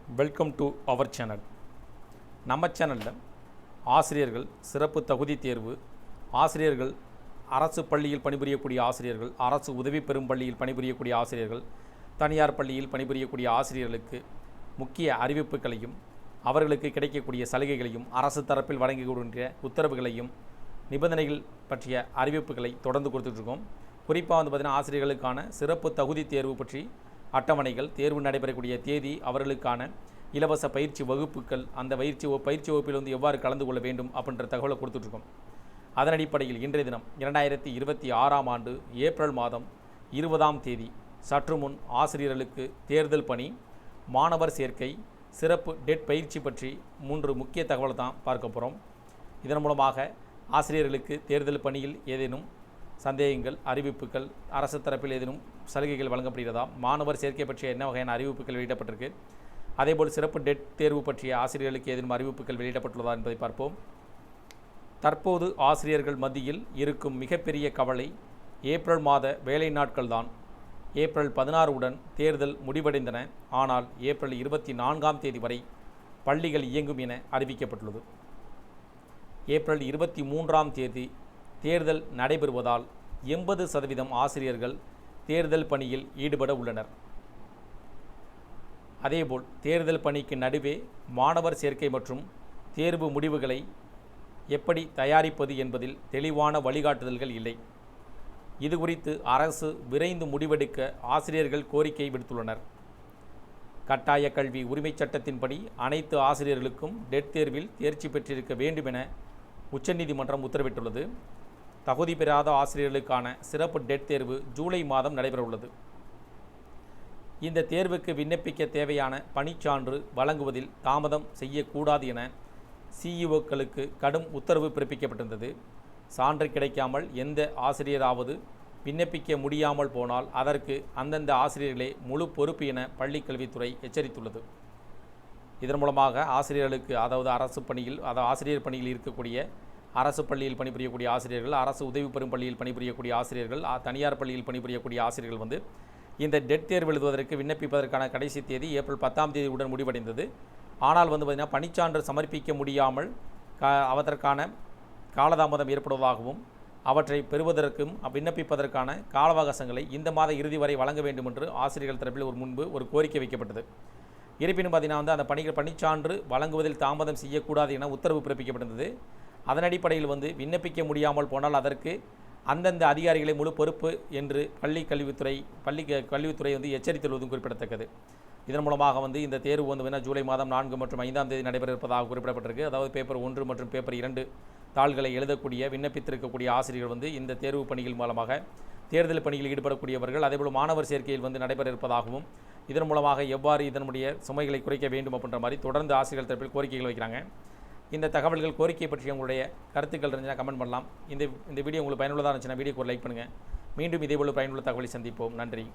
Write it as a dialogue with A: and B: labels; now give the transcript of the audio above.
A: Welcome to our channel. நம்ம சேனலில் ஆசிரியர்கள் சிறப்பு தகுதி தேர்வு, ஆசிரியர்கள் அரசு பள்ளியில் பணிபுரியக்கூடிய ஆசிரியர்கள், அரசு உதவி பெறும் பள்ளியில் பணிபுரியக்கூடிய ஆசிரியர்கள், தனியார் பள்ளியில் பணிபுரியக்கூடிய ஆசிரியர்களுக்கு முக்கிய அறிவிப்புகளையும் அவர்களுக்கு கிடைக்கக்கூடிய சலுகைகளையும் அரசு தரப்பில் வழங்கக்கூடிய உத்தரவுகளையும் நிபந்தனைகள் பற்றிய அறிவிப்புகளை தொடர்ந்து கொடுத்துட்ருக்கோம். குறிப்பாக பார்த்திங்கன்னா ஆசிரியர்களுக்கான சிறப்பு தகுதி தேர்வு பற்றி அட்டவணைகள், தேர்வு நடைபெறக்கூடிய தேதி, அவர்களுக்கான இலவச பயிற்சி வகுப்புகள், அந்த பயிற்சி வகுப்பில் எவ்வாறு கலந்து கொள்ள வேண்டும் அப்படின்ற தகவலை கொடுத்துட்ருக்கோம். அதன் அடிப்படையில் இன்றைய தினம் 2026 ஆண்டு ஏப்ரல் மாதம் 20ஆம் தேதி சற்று முன் ஆசிரியர்களுக்கு தேர்தல் பணி, மாணவர் சேர்க்கை, சிறப்பு டெட் பயிற்சி பற்றி 3 முக்கிய தகவலை தான் பார்க்க போகிறோம். இதன் மூலமாக ஆசிரியர்களுக்கு தேர்தல் பணியில் ஏதேனும் சந்தேகங்கள், அறிவிப்புகள், அரசு தரப்பில் ஏதேனும் சலுகைகள் வழங்கப்படுகிறதா, மாணவர் சேர்க்கை பற்றிய என்ன வகையான அறிவிப்புகள் வெளியிடப்பட்டிருக்கு, அதேபோல் சிறப்பு டெட் தேர்வு பற்றிய ஆசிரியர்களுக்கு ஏதேனும் அறிவிப்புகள் வெளியிடப்பட்டுள்ளதா என்பதை பார்ப்போம். தற்போது ஆசிரியர்கள் மத்தியில் இருக்கும் மிகப்பெரிய கவலை ஏப்ரல் மாத வேலை நாட்கள் தான். ஏப்ரல் 16 உடன் தேர்தல் முடிவடைந்தன. ஆனால் ஏப்ரல் 24ஆம் தேதி வரை பள்ளிகள் இயங்கும் என அறிவிக்கப்பட்டுள்ளது. ஏப்ரல் 23ஆம் தேதி தேர்தல் நடைபெறுவதால் 80% ஆசிரியர்கள் தேர்தல் பணியில் ஈடுபட உள்ளனர். அதேபோல் தேர்தல் பணிக்கு நடுவே மாணவர் சேர்க்கை மற்றும் தேர்வு முடிவுகளை எப்படி தயாரிப்பது என்பதில் தெளிவான வழிகாட்டுதல்கள் இல்லை. இது குறித்து அரசு விரைந்து முடிவெடுக்க ஆசிரியர்கள் கோரிக்கை விடுத்துள்ளனர். கட்டாய கல்வி உரிமைச் சட்டத்தின்படி அனைத்து ஆசிரியர்களுக்கும் டெட் தேர்வில் தேர்ச்சி பெற்றிருக்க வேண்டும் என உச்சநீதிமன்றம் உத்தரவிட்டுள்ளது. தகுதி பெறாத ஆசிரியர்களுக்கான சிறப்பு டெட் தேர்வு ஜூலை மாதம் நடைபெறவுள்ளது. இந்த தேர்வுக்கு விண்ணப்பிக்க தேவையான பணிச்சான்று வழங்குவதில் தாமதம் செய்யக்கூடாது என சிஇஓக்களுக்கு கடும் உத்தரவு பிறப்பிக்கப்பட்டிருந்தது. சான்று கிடைக்காமல் எந்த ஆசிரியராவது விண்ணப்பிக்க முடியாமல் போனால் அதற்கு அந்தந்த ஆசிரியர்களே முழு பொறுப்பு என பள்ளிக்கல்வித்துறை எச்சரித்துள்ளது. இதன் மூலமாக ஆசிரியர்களுக்கு, அதாவது ஆசிரியர் பணியில் இருக்கக்கூடிய அரசு பள்ளியில் பணிபுரியக்கூடிய ஆசிரியர்கள், அரசு உதவி பெறும் பள்ளியில் பணிபுரியக்கூடிய ஆசிரியர்கள், தனியார் பள்ளியில் பணிபுரியக்கூடிய ஆசிரியர்கள் இந்த டெட் தேர்வு எழுதுவதற்கு விண்ணப்பிப்பதற்கான கடைசி தேதி ஏப்ரல் 10ஆம் தேதியுடன் முடிவடைந்தது. ஆனால் பார்த்திங்கன்னா பணிச்சான்று சமர்ப்பிக்க முடியாமல் அதற்கான காலதாமதம் ஏற்படுவதாகவும் அவற்றை பெறுவதற்கும் விண்ணப்பிப்பதற்கான கால அவகாசங்களை இந்த மாத இறுதி வரை வழங்க வேண்டும் என்று ஆசிரியர்கள் தரப்பில் முன்பு ஒரு கோரிக்கை வைக்கப்பட்டது. இருப்பினும் பார்த்திங்கன்னா அந்த பணிச்சான்று வழங்குவதில் தாமதம் செய்யக்கூடாது என உத்தரவு பிறப்பிக்கப்பட்டிருந்தது. அதன் அடிப்படையில் விண்ணப்பிக்க முடியாமல் போனால் அதற்கு அந்தந்த அதிகாரிகளை முழு பொறுப்பு என்று கல்வித்துறை எச்சரித்துள்ளதும் குறிப்பிடத்தக்கது. இதன் மூலமாக இந்த தேர்வு ஜூலை மாதம் 4 மற்றும் 5ஆம் தேதி நடைபெற இருப்பதாக குறிப்பிடப்பட்டிருக்கு. அதாவது பேப்பர் 1 மற்றும் பேப்பர் 2 தாள்களை எழுதக்கூடிய விண்ணப்பித்திருக்கக்கூடிய ஆசிரியர்கள் இந்த தேர்வு பணிகள் மூலமாக தேர்தல் பணியில் ஈடுபடக்கூடியவர்கள், அதேபோல் மாணவர் சேர்க்கையில் நடைபெற இருப்பதாகவும், இதன் மூலமாக எவ்வாறு இதனுடைய சுமைகளை குறைக்க வேண்டும் அப்படின்ற மாதிரி தொடர்ந்து ஆசிரியர்கள் தரப்பில் கோரிக்கைகள் வைக்கிறாங்க. இந்த தகவல்கள், கோரிக்கை பற்றி உங்களுடைய கருத்துக்கள் இருந்துச்சுன்னா கமெண்ட் பண்ணலாம். இந்த வீடியோ உங்களுக்கு பயனுள்ளதாக இருந்துச்சுன்னா வீடியோக்கு ஒரு லைக் பண்ணுங்கள். மீண்டும் இதேபோல் பயனுள்ள தகவலை சந்திப்போம். நன்றி.